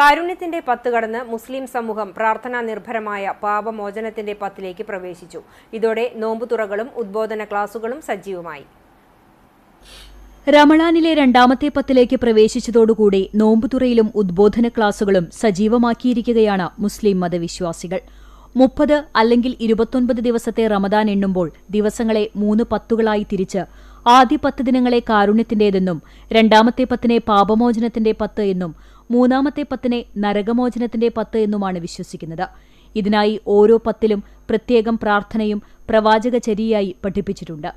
കാരുണ്യത്തിന്റെ 10 കടന്ന് മുസ്ലിം സമൂഹം പ്രാർത്ഥനാ നിർഭരമായ പാപമോചനത്തിന്റെ 10ലേക്ക് പ്രവേശിച്ചു. ഇതോടെ നോമ്പുതുറകളും ഉദ്ബോധന ക്ലാസുകളും സജീവമായി. റമളാനിലെ രണ്ടാമത്തെ 10ലേക്ക് പ്രവേശിച്ചതോടുകൂടി നോമ്പുതുറയിലും ഉദ്ബോധന ക്ലാസുകളും സജീവമാക്കിയിരിക്കുകയാണ് മുസ്ലിം മതവിശ്വാസികൾ. 30 അല്ലെങ്കിൽ 29 ദിവസത്തെ റമദാൻ എണ്ണുമ്പോൾ ദിവസങ്ങളെ 3 പത്തുകളായി തിരിച്ച് ആദ്യ 10 ദിനങ്ങളെ കാരുണ്യത്തിന്റേതെന്നും രണ്ടാമത്തെ 10നെ പാപമോചനത്തിന്റെ 10 എന്നും മൂന്നാമത്തെ 10നെ നരകമോചനത്തിന്റെ 10 എന്നുമാണ് വിശ്വസിക്കുന്നത്. ഇതിനായി ഓരോ 10ലും പ്രത്യേകം പ്രാർത്ഥനയും പ്രവാചകചര്യയായി പഠിപ്പിച്ചിട്ടുണ്ട്.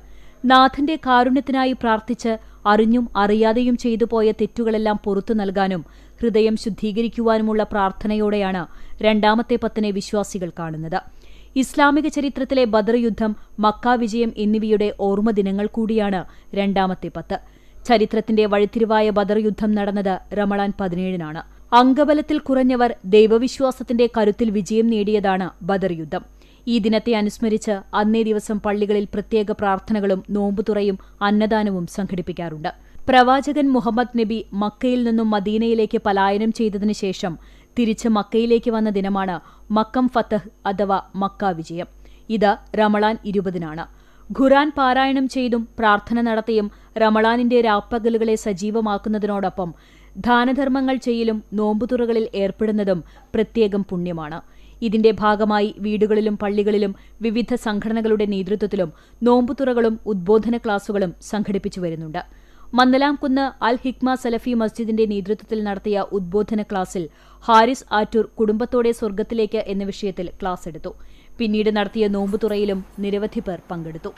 നാഥന്റെ കാരുണ്യത്തിനായി പ്രാർത്ഥിച്ച് അറിഞ്ഞും അറിയാതെയും ചെയ്തുപോയ തെറ്റുകളെല്ലാം പുറത്തു നൽകാനും ഹൃദയം ശുദ്ധീകരിക്കുവാനുമുള്ള പ്രാർത്ഥനയോടെയാണ് രണ്ടാമത്തെ 10നെ വിശ്വാസികൾ കാണുന്നത്. ഇസ്ലാമിക ചരിത്രത്തിലെ ബദർ യുദ്ധം, മക്ക വിജയം എന്നിവയുടെ ഓർമ്മ ദിനങ്ങൾ കൂടിയാണ് രണ്ടാമത്തെ 10. ചരിത്രത്തിന്റെ വഴിത്തിരിവായ ബദർ യുദ്ധം നടന്നത് റമളാൻ 17-നാണ്. അംഗബലത്തിൽ കുറഞ്ഞവർ ദൈവവിശ്വാസത്തിന്റെ കരുത്തിൽ വിജയം നേടിയതാണ് ബദർ യുദ്ധം. ഈ ദിനത്തെ അനുസ്മരിച്ച് അന്നേ ദിവസം പള്ളികളിൽ പ്രത്യേക പ്രാർത്ഥനകളും നോമ്പുതുറയും അന്നദാനവും സംഘടിപ്പിക്കാറുണ്ട്. പ്രവാചകൻ മുഹമ്മദ് നബി മക്കയിൽ നിന്നും മദീനയിലേക്ക് പലായനം ചെയ്തതിനു ശേഷം തിരിച്ച് മക്കയിലേക്ക് വന്ന ദിനമാണ് മക്കം ഫതഹ് അഥവാ മക്ക വിജയം. ഇത് റമളാൻ 20-നാണ്. ഖുർആൻ പാരായണം ചെയ്തും പ്രാർത്ഥന നടത്തിയും റമളാനിന്റെ രാപ്പകലുകളെ സജീവമാക്കുന്നതിനോടൊപ്പം ദാനധർമ്മങ്ങൾ ചെയ്യലും നോമ്പുതുറകളിൽ ഏർപ്പെടുന്നതും പ്രത്യേകം പുണ്യമാണ്. ഇതിന്റെ ഭാഗമായി വീടുകളിലും പള്ളികളിലും വിവിധ സംഘടനകളുടെ നേതൃത്വത്തിലും നോമ്പുതുറകളും ഉദ്ബോധന ക്ലാസുകളും സംഘടിപ്പിച്ചു വരുന്നുണ്ട്. മന്നലാംകുന്ന് അൽ ഹിക്മ സലഫി മസ്ജിദിന്റെ നേതൃത്വത്തിൽ നടത്തിയ ഉദ്ബോധന ക്ലാസിൽ ഹാരിസ് ആറ്റൂർ കുടുംബത്തോടെ സ്വർഗത്തിലേക്ക് എന്ന വിഷയത്തിൽ ക്ലാസ് എടുത്തു. പിന്നീട് നടത്തിയ നോമ്പുതുറയിലും നിരവധി പേർ പങ്കെടുത്തു.